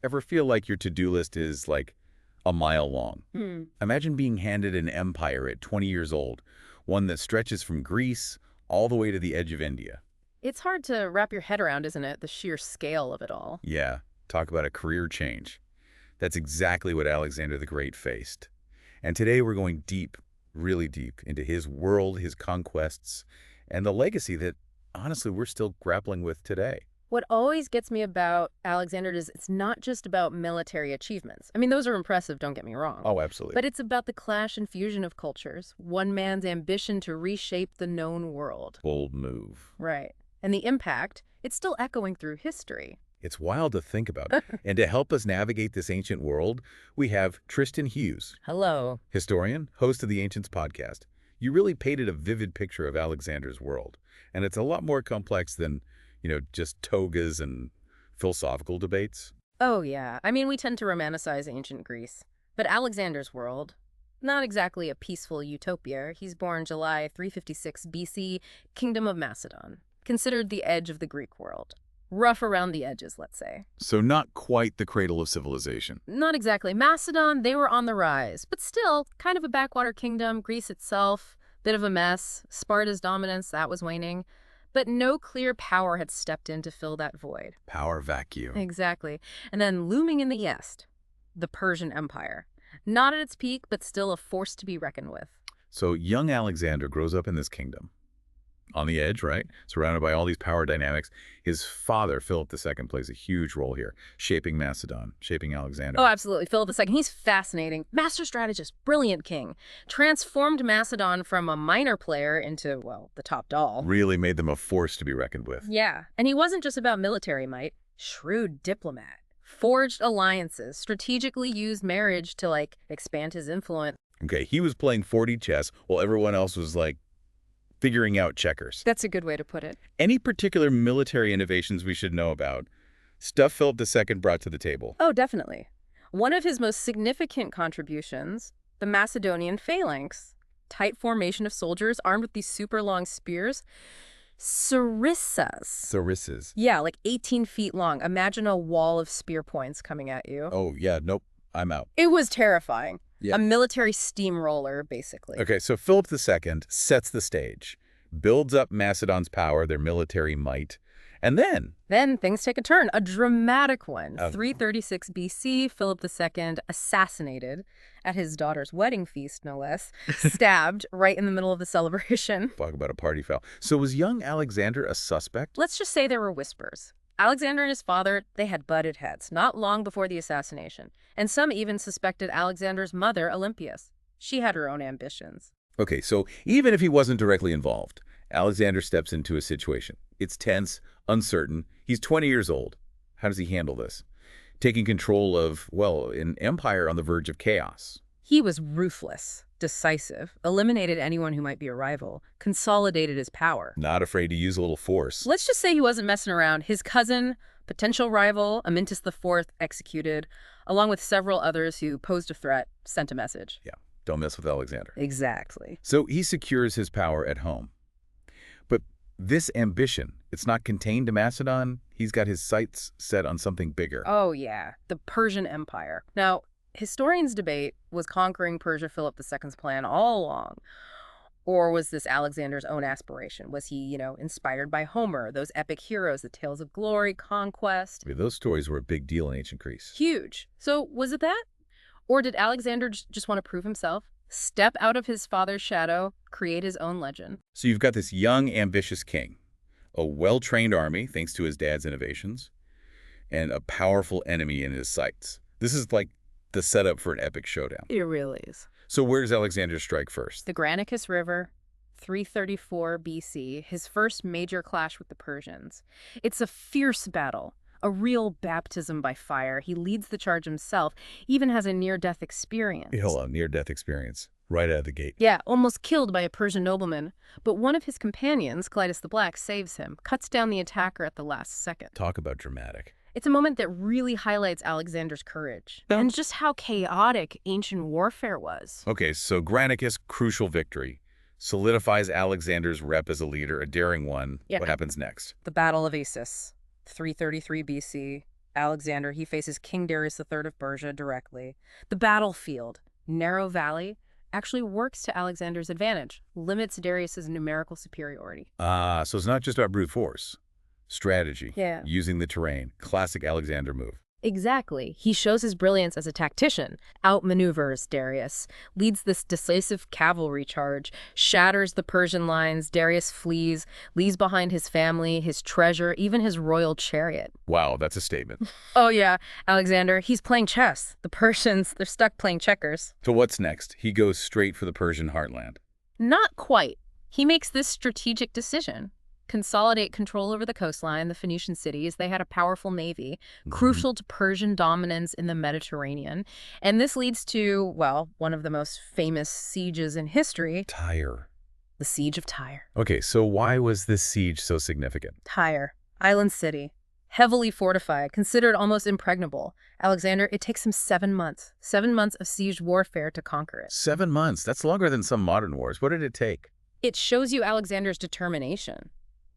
Ever feel like your to-do list is like a mile long? Hmm. Imagine being handed an empire at 20 years old, one that stretches from Greece all the way to the edge of India. It's hard to wrap your head around, isn't it? The sheer scale of it all. Yeah, talk about a career change. That's exactly what Alexander the Great faced. And today we're going deep, really deep, into his world, his conquests, and the legacy that, honestly, we're still grappling with today. What always gets me about Alexander is it's not just about military achievements. I mean, those are impressive, don't get me wrong. Oh, absolutely. But it's about the clash and fusion of cultures, one man's ambition to reshape the known world. Bold move. Right. And the impact, it's still echoing through history. It's wild to think about. And to help us navigate this ancient world, we have Tristan Hughes, Hello. historian, host of the Ancients podcast. You really painted a vivid picture of Alexander's world. And it's a lot more complex than, just togas and philosophical debates. Oh, yeah. I mean, we tend to romanticize ancient Greece. But Alexander's world, not exactly a peaceful utopia. He's born July 356 BC, Kingdom of Macedon, considered the edge of the Greek world. Rough around the edges, let's say. So not quite the cradle of civilization. Not exactly. Macedon, they were on the rise, but still kind of a backwater kingdom. Greece itself, bit of a mess. Sparta's dominance, that was waning. But no clear power had stepped in to fill that void. Power vacuum. Exactly. And then looming in the east, the Persian Empire. Not at its peak, but still a force to be reckoned with. So young Alexander grows up in this kingdom. On the edge, right? Surrounded by all these power dynamics. His father, Philip II, plays a huge role here, shaping Macedon, shaping Alexander. Oh, absolutely. Philip II, he's fascinating. Master strategist, brilliant king. Transformed Macedon from a minor player into, well, the top doll. Really made them a force to be reckoned with. Yeah, and he wasn't just about military might. Shrewd diplomat. Forged alliances, strategically used marriage to, expand his influence. Okay, he was playing 4D chess while everyone else was, figuring out checkers. That's a good way to put it. Any particular military innovations we should know about? Stuff Philip II brought to the table. Oh, definitely. One of his most significant contributions, the Macedonian phalanx. Tight formation of soldiers armed with these super long spears. Sarissas. Sarissas. Yeah, 18 feet long. Imagine a wall of spear points coming at you. Oh, yeah, nope, I'm out. It was terrifying. Yeah. A military steamroller, basically. Okay, so Philip II sets the stage, builds up Macedon's power, their military might, and then things take a turn, a dramatic one. Uh, 336 BC, Philip II assassinated at his daughter's wedding feast, no less, stabbed right in the middle of the celebration. talk about a party foul. So was young Alexander a suspect? Let's just say there were whispers. Alexander and his father, they had butted heads, not long before the assassination. And some even suspected Alexander's mother, Olympias. She had her own ambitions. Okay, so even if he wasn't directly involved, Alexander steps into a situation. It's tense, uncertain. He's 20 years old. How does he handle this? Taking control of, an empire on the verge of chaos. He was ruthless, decisive, eliminated anyone who might be a rival, consolidated his power. Not afraid to use a little force. Let's just say he wasn't messing around. His cousin, potential rival, Amyntas IV, executed, along with several others who posed a threat, sent a message. Yeah, don't mess with Alexander. Exactly. So he secures his power at home. But this ambition, it's not contained to Macedon. He's got his sights set on something bigger. Oh, yeah, the Persian Empire. Now, historians debate, was conquering Persia Philip II's plan all along? Or was this Alexander's own aspiration? Was he, inspired by Homer, those epic heroes, the tales of glory, conquest? I mean, those stories were a big deal in ancient Greece. Huge. So was it that? Or did Alexander just want to prove himself? Step out of his father's shadow, create his own legend? So you've got this young, ambitious king, a well-trained army, thanks to his dad's innovations, and a powerful enemy in his sights. This is like the setup for an epic showdown. It really is. So where does Alexander strike first? The Granicus River, 334 BC, his first major clash with the Persians. It's a fierce battle, a real baptism by fire. He leads the charge himself, even has a near-death experience. Hello, near-death experience, right out of the gate. Yeah, almost killed by a Persian nobleman. But one of his companions, Clytus the Black, saves him, cuts down the attacker at the last second. Talk about dramatic. It's a moment that really highlights Alexander's courage and just how chaotic ancient warfare was. Okay, so Granicus, crucial victory, solidifies Alexander's rep as a leader, a daring one. Yeah. What happens next? The Battle of Assus, 333 BC, Alexander, he faces King Darius III of Persia directly. The battlefield, narrow valley, actually works to Alexander's advantage, limits Darius's numerical superiority. Ah, so it's not just about brute force. Strategy, Yeah. using the terrain, classic Alexander move. Exactly. He shows his brilliance as a tactician, outmaneuvers Darius, leads this decisive cavalry charge, shatters the Persian lines. Darius flees, leaves behind his family, his treasure, even his royal chariot. Wow, that's a statement. Oh yeah, Alexander, he's playing chess. The Persians, they're stuck playing checkers. So what's next? He goes straight for the Persian heartland. Not quite. He makes this strategic decision. Consolidate control over the coastline, the Phoenician cities. They had a powerful navy, crucial to Persian dominance in the Mediterranean. And this leads to, well, one of the most famous sieges in history, Tyre. the Siege of Tyre. Okay, so why was this siege so significant? Tyre, island city, heavily fortified, considered almost impregnable. Alexander, it takes him 7 months. 7 months of siege warfare to conquer it. 7 months. That's longer than some modern wars. What did it take? It shows you Alexander's determination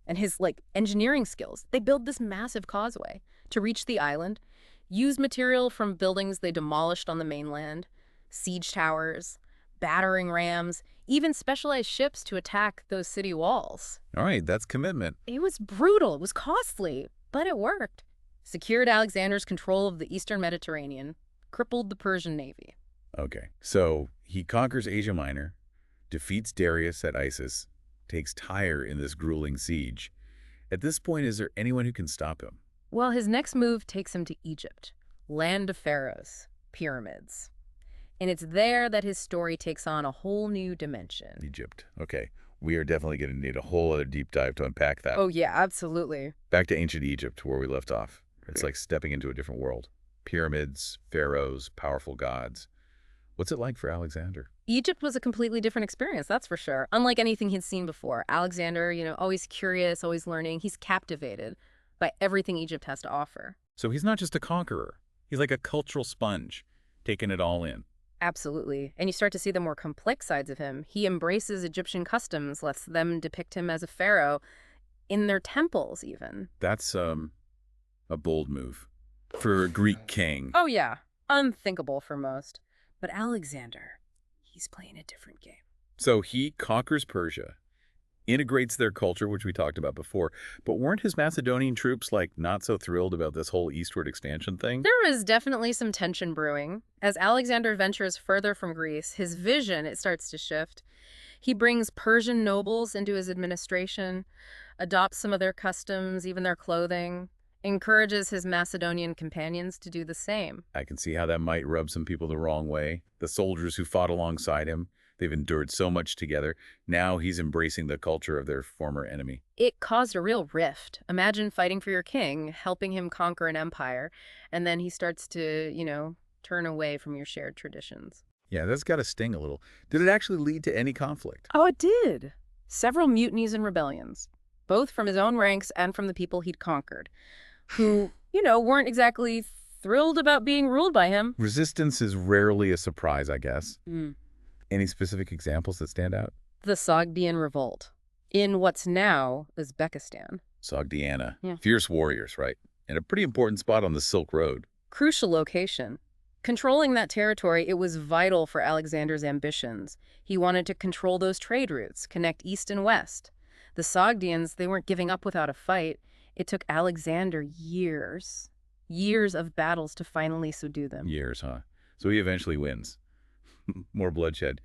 and his engineering skills. They build this massive causeway to reach the island, use material from buildings they demolished on the mainland, siege towers, battering rams, even specialized ships to attack those city walls. All right, that's commitment. It was brutal, it was costly, but it worked. Secured Alexander's control of the eastern Mediterranean, crippled the Persian navy. Okay, so he conquers Asia Minor, defeats Darius at Issus, takes Tyre in this grueling siege. At this point, is there anyone who can stop him? Well, his next move takes him to Egypt, land of pharaohs, pyramids. And it's there that his story takes on a whole new dimension. Egypt. Okay, we are definitely going to need a whole other deep dive to unpack that. Oh, yeah, absolutely. Back to ancient Egypt, where we left off. It's like stepping into a different world. Pyramids, pharaohs, powerful gods. What's it like for Alexander? Egypt was a completely different experience, that's for sure. Unlike anything he'd seen before. Alexander, always curious, always learning. He's captivated by everything Egypt has to offer. So he's not just a conqueror. He's like a cultural sponge, taking it all in. Absolutely. And you start to see the more complex sides of him. He embraces Egyptian customs, lets them depict him as a pharaoh in their temples, even. That's a bold move for a Greek king. Oh, yeah. Unthinkable for most. But Alexander, he's playing a different game. So he conquers Persia, integrates their culture, which we talked about before, but weren't his Macedonian troops not so thrilled about this whole eastward expansion thing? There is definitely some tension brewing. As Alexander ventures further from Greece, his vision, it starts to shift. He brings Persian nobles into his administration, adopts some of their customs, even their clothing, encourages his Macedonian companions to do the same. I can see how that might rub some people the wrong way. The soldiers who fought alongside him, they've endured so much together. Now he's embracing the culture of their former enemy. It caused a real rift. Imagine fighting for your king, helping him conquer an empire, and then he starts to, turn away from your shared traditions. Yeah, that's got to sting a little. Did it actually lead to any conflict? Oh, it did. Several mutinies and rebellions, both from his own ranks and from the people he'd conquered, who, weren't exactly thrilled about being ruled by him. Resistance is rarely a surprise, I guess. Mm. Any specific examples that stand out? The Sogdian Revolt, in what's now Uzbekistan. Sogdiana. Yeah. Fierce warriors, right? And a pretty important spot on the Silk Road. Crucial location. Controlling that territory, it was vital for Alexander's ambitions. He wanted to control those trade routes, connect east and west. The Sogdians, they weren't giving up without a fight. It took Alexander years of battles to finally subdue them. Years, huh? So he eventually wins. More bloodshed.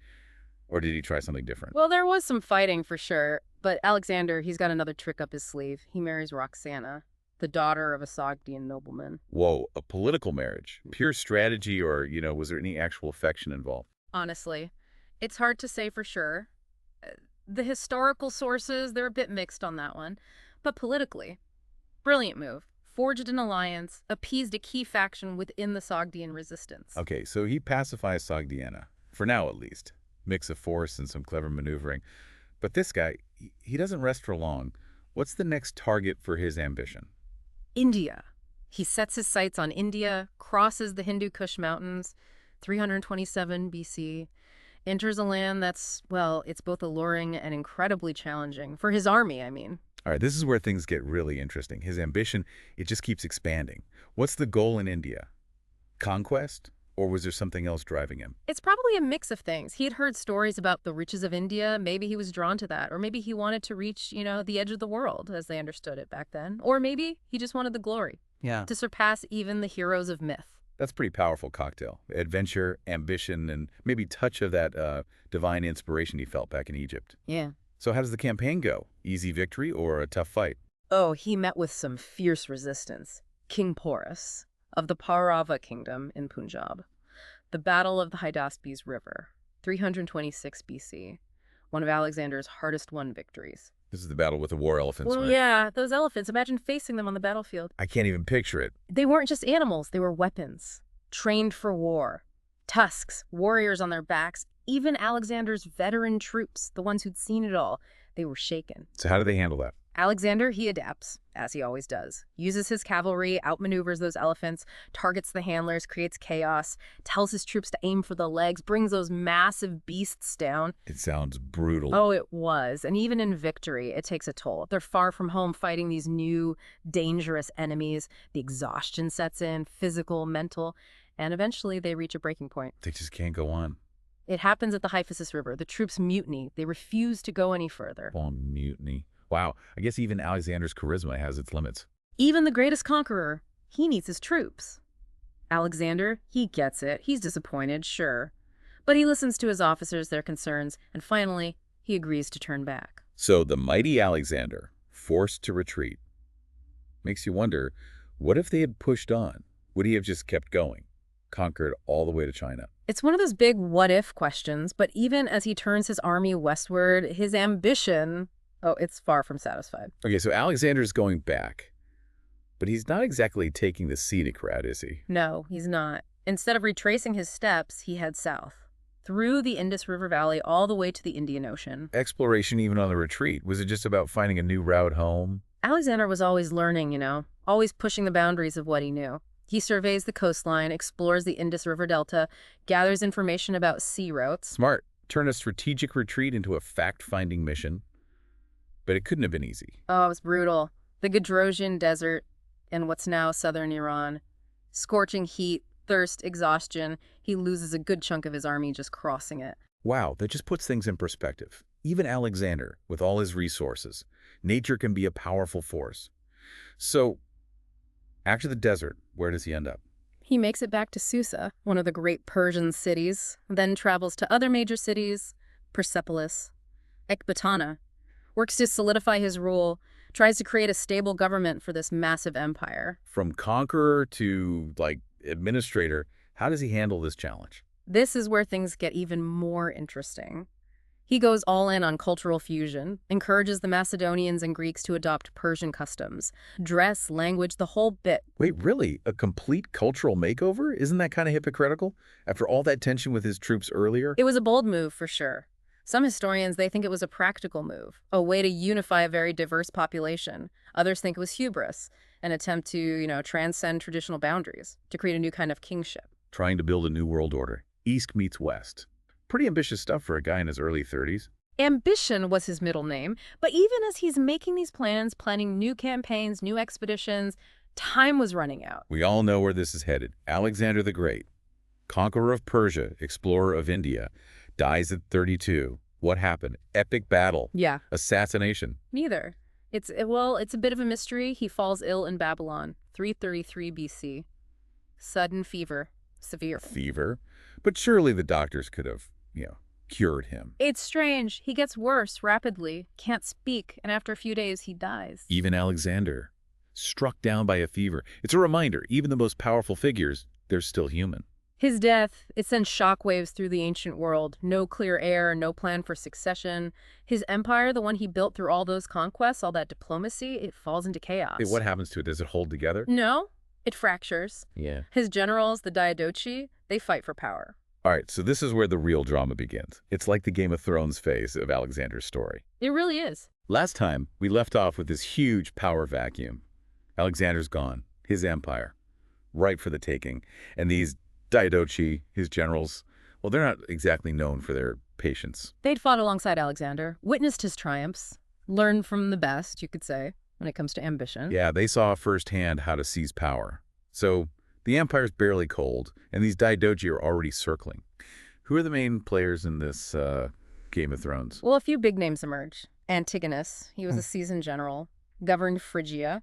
Or did he try something different? Well, there was some fighting for sure, but Alexander, he's got another trick up his sleeve. He marries Roxana, the daughter of a Sogdian nobleman. Whoa, a political marriage. Pure strategy or, was there any actual affection involved? Honestly, it's hard to say for sure. The historical sources, they're a bit mixed on that one. But politically, brilliant move. Forged an alliance, appeased a key faction within the Sogdian resistance. Okay, so he pacifies Sogdiana. For now, at least. Mix of force and some clever maneuvering. But this guy, he doesn't rest for long. What's the next target for his ambition? India. He sets his sights on India, crosses the Hindu Kush Mountains, 327 BC, enters a land that's, well, it's both alluring and incredibly challenging. For his army, I mean. All right, this is where things get really interesting. His ambition, it just keeps expanding. What's the goal in India? Conquest? Or was there something else driving him? It's probably a mix of things. He had heard stories about the riches of India. Maybe he was drawn to that. Or maybe he wanted to reach, the edge of the world as they understood it back then. Or maybe he just wanted the glory, Yeah. to surpass even the heroes of myth. That's a pretty powerful cocktail. Adventure, ambition, and maybe touch of that divine inspiration he felt back in Egypt. Yeah. So how does the campaign go? Easy victory or a tough fight? Oh, he met with some fierce resistance. King Porus of the Paurava kingdom in Punjab. The Battle of the Hydaspes River, 326 BC. One of Alexander's hardest-won victories. This is the battle with the war elephants, Well, right? yeah, those elephants. Imagine facing them on the battlefield. I can't even picture it. They weren't just animals, they were weapons, trained for war. Tusks, warriors on their backs, even Alexander's veteran troops, the ones who'd seen it all, they were shaken. So how do they handle that? Alexander, he adapts, as he always does. Uses his cavalry, outmaneuvers those elephants, targets the handlers, creates chaos, tells his troops to aim for the legs, brings those massive beasts down. It sounds brutal. Oh, it was. And even in victory, it takes a toll. They're far from home fighting these new, dangerous enemies. The exhaustion sets in, physical, mental, and eventually they reach a breaking point. They just can't go on. It happens at the Hyphasis River. The troops mutiny. They refuse to go any further. Full mutiny. Wow, I guess even Alexander's charisma has its limits. Even the greatest conqueror, he needs his troops. Alexander, he gets it. He's disappointed, sure. But he listens to his officers, their concerns, and finally, he agrees to turn back. So the mighty Alexander, forced to retreat. Makes you wonder, what if they had pushed on? Would he have just kept going, conquered all the way to China? It's one of those big what-if questions, but even as he turns his army westward, his ambition, oh, it's far from satisfied. Okay, so Alexander's going back, but he's not exactly taking the scenic route, is he? No, he's not. Instead of retracing his steps, he heads south, through the Indus River Valley all the way to the Indian Ocean. Exploration even on the retreat. Was it just about finding a new route home? Alexander was always learning, always pushing the boundaries of what he knew. He surveys the coastline, explores the Indus River Delta, gathers information about sea routes. Smart. Turn a strategic retreat into a fact-finding mission. But it couldn't have been easy. Oh, it was brutal. The Gadrosian Desert in what's now southern Iran. Scorching heat, thirst, exhaustion. He loses a good chunk of his army just crossing it. Wow, that just puts things in perspective. Even Alexander, with all his resources, nature can be a powerful force. So, after the desert, where does he end up? He makes it back to Susa, one of the great Persian cities, then travels to other major cities, Persepolis, Ecbatana, works to solidify his rule, tries to create a stable government for this massive empire. From conqueror to, administrator, how does he handle this challenge? This is where things get even more interesting. He goes all in on cultural fusion, encourages the Macedonians and Greeks to adopt Persian customs, dress, language, the whole bit. Wait, really? A complete cultural makeover? Isn't that kind of hypocritical? After all that tension with his troops earlier? It was a bold move, for sure. Some historians, they think it was a practical move, a way to unify a very diverse population. Others think it was hubris, an attempt to, transcend traditional boundaries, to create a new kind of kingship. Trying to build a new world order. East meets West. Pretty ambitious stuff for a guy in his early 30s. Ambition was his middle name, but even as he's making these plans, planning new campaigns, new expeditions, time was running out. We all know where this is headed. Alexander the Great, conqueror of Persia, explorer of India, dies at 32. What happened? Epic battle. Yeah. Assassination. Neither. It's a bit of a mystery. He falls ill in Babylon, 333 BC. Sudden fever. Severe. Fever? But surely the doctors could have, cured him. It's strange. He gets worse rapidly, can't speak, and after a few days he dies. Even Alexander, struck down by a fever. It's a reminder, even the most powerful figures, they're still human. His death, it sends shockwaves through the ancient world. No clear heir, no plan for succession. His empire, the one he built through all those conquests, all that diplomacy, it falls into chaos. What happens to it? Does it hold together? No, it fractures. Yeah. His generals, the Diadochi, they fight for power. All right, so this is where the real drama begins. It's like the Game of Thrones phase of Alexander's story. It really is. Last time, we left off with this huge power vacuum. Alexander's gone, his empire, ripe for the taking. And these Diadochi, his generals, well, they're not exactly known for their patience. They'd fought alongside Alexander, witnessed his triumphs, Learn from the best, you could say, when it comes to ambition. Yeah, they saw firsthand how to seize power. So the empire's barely cold, and these Daidoji are already circling. Who are the main players in this Game of Thrones? Well, a few big names emerge. Antigonus, he was a seasoned general, governed Phrygia,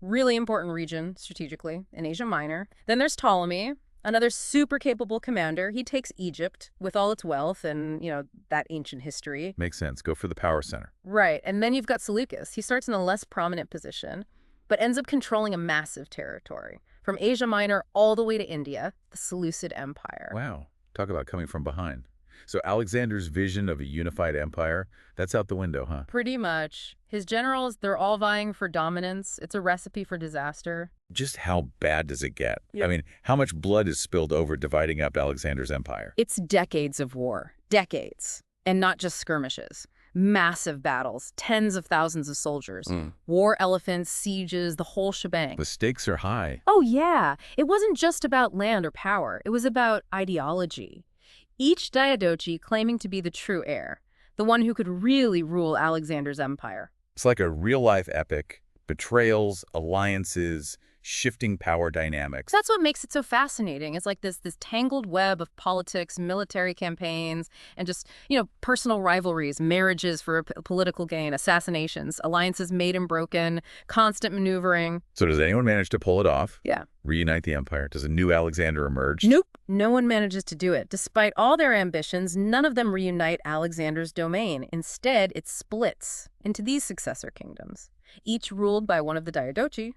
really important region strategically in Asia Minor. Then there's Ptolemy, another super capable commander. He takes Egypt with all its wealth and, that ancient history. Makes sense. Go for the power center. Right. And then you've got Seleucus. He starts in a less prominent position, but ends up controlling a massive territory. From Asia Minor all the way to India, the Seleucid Empire. Wow. Talk about coming from behind. So Alexander's vision of a unified empire, that's out the window, huh? Pretty much. His generals, they're all vying for dominance. It's a recipe for disaster. Just how bad does it get? Yeah. I mean, how much blood is spilled over dividing up Alexander's empire? It's decades of war. Decades. And not just skirmishes. Massive battles, tens of thousands of soldiers, war elephants, sieges, the whole shebang. The stakes are high. Oh, yeah. It wasn't just about land or power. It was about ideology. Each Daidoji claiming to be the true heir, the one who could really rule Alexander's empire. It's like a real-life epic. Betrayals, alliances, shifting power dynamics. That's what makes it so fascinating. It's like this tangled web of politics, military campaigns, and just, personal rivalries, marriages for political gain, assassinations, alliances made and broken, constant maneuvering. So does anyone manage to pull it off? Yeah. Reunite the empire? Does a new Alexander emerge? Nope. No one manages to do it. Despite all their ambitions, none of them reunite Alexander's domain. Instead, it splits into these successor kingdoms, each ruled by one of the Daidoji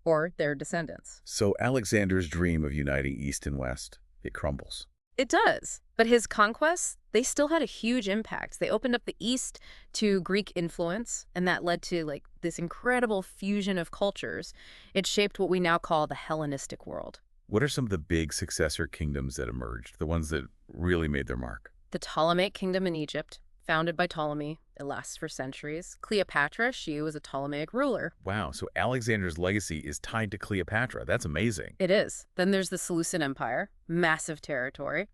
or their descendants. So Alexander's dream of uniting East and West, it crumbles. It does. But his conquests, they still had a huge impact. They opened up the East to Greek influence, and that led to this incredible fusion of cultures. It shaped what we now call the Hellenistic world. What are some of the big successor kingdoms that emerged, the ones that really made their mark? The Ptolemaic kingdom in Egypt, founded by Ptolemy. It lasts for centuries. Cleopatra, she was a Ptolemaic ruler. Wow, so Alexander's legacy is tied to Cleopatra. That's amazing. It is. Then there's the Seleucid Empire, massive territory,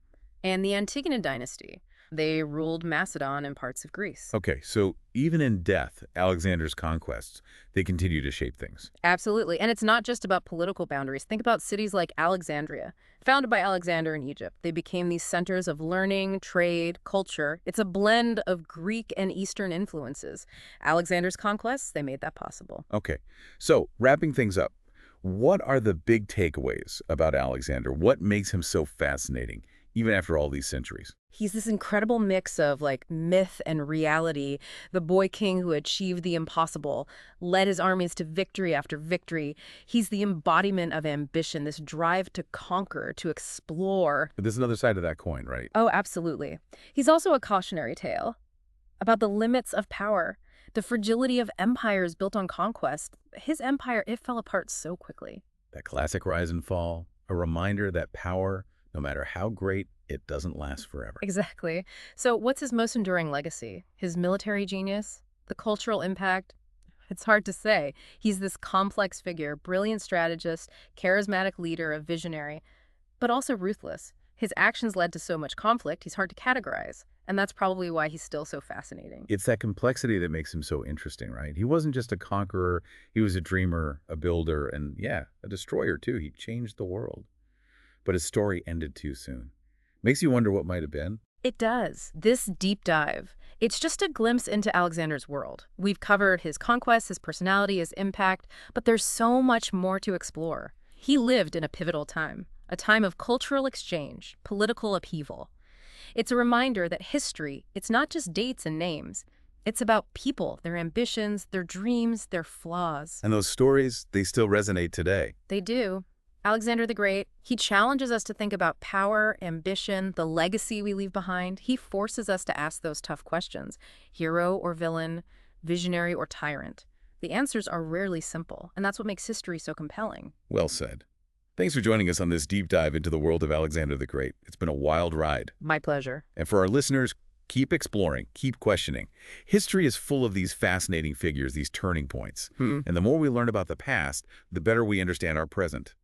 and the Antigonid dynasty. They ruled Macedon and parts of Greece. Okay, so even in death, Alexander's conquests, they continue to shape things. Absolutely. And it's not just about political boundaries. Think about cities like Alexandria, founded by Alexander in Egypt. They became these centers of learning, trade, culture. It's a blend of Greek and Eastern influences. Alexander's conquests, they made that possible. Okay, so wrapping things up, what are the big takeaways about Alexander? What makes him so fascinating, even after all these centuries? He's this incredible mix of myth and reality, the boy king who achieved the impossible, led his armies to victory after victory. He's the embodiment of ambition, this drive to conquer, to explore. But there's another side of that coin, right? Oh, absolutely. He's also a cautionary tale about the limits of power, the fragility of empires built on conquest. His empire, it fell apart so quickly. That classic rise and fall, a reminder that power, no matter how great, it doesn't last forever. Exactly. So what's his most enduring legacy? His military genius? The cultural impact? It's hard to say. He's this complex figure, brilliant strategist, charismatic leader, a visionary, but also ruthless. His actions led to so much conflict, he's hard to categorize. And that's probably why he's still so fascinating. It's that complexity that makes him so interesting, right? He wasn't just a conqueror. He was a dreamer, a builder, and a destroyer too. He changed the world. But his story ended too soon. Makes you wonder what might have been. It does. This deep dive, it's just a glimpse into Alexander's world. We've covered his conquests, his personality, his impact, but there's so much more to explore. He lived in a pivotal time, a time of cultural exchange, political upheaval. It's a reminder that history, it's not just dates and names. It's about people, their ambitions, their dreams, their flaws. And those stories, they still resonate today. They do. Alexander the Great, he challenges us to think about power, ambition, the legacy we leave behind. He forces us to ask those tough questions. Hero or villain, visionary or tyrant. The answers are rarely simple, and that's what makes history so compelling. Well said. Thanks for joining us on this deep dive into the world of Alexander the Great. It's been a wild ride. My pleasure. And for our listeners, keep exploring, keep questioning. History is full of these fascinating figures, these turning points. And the more we learn about the past, the better we understand our present.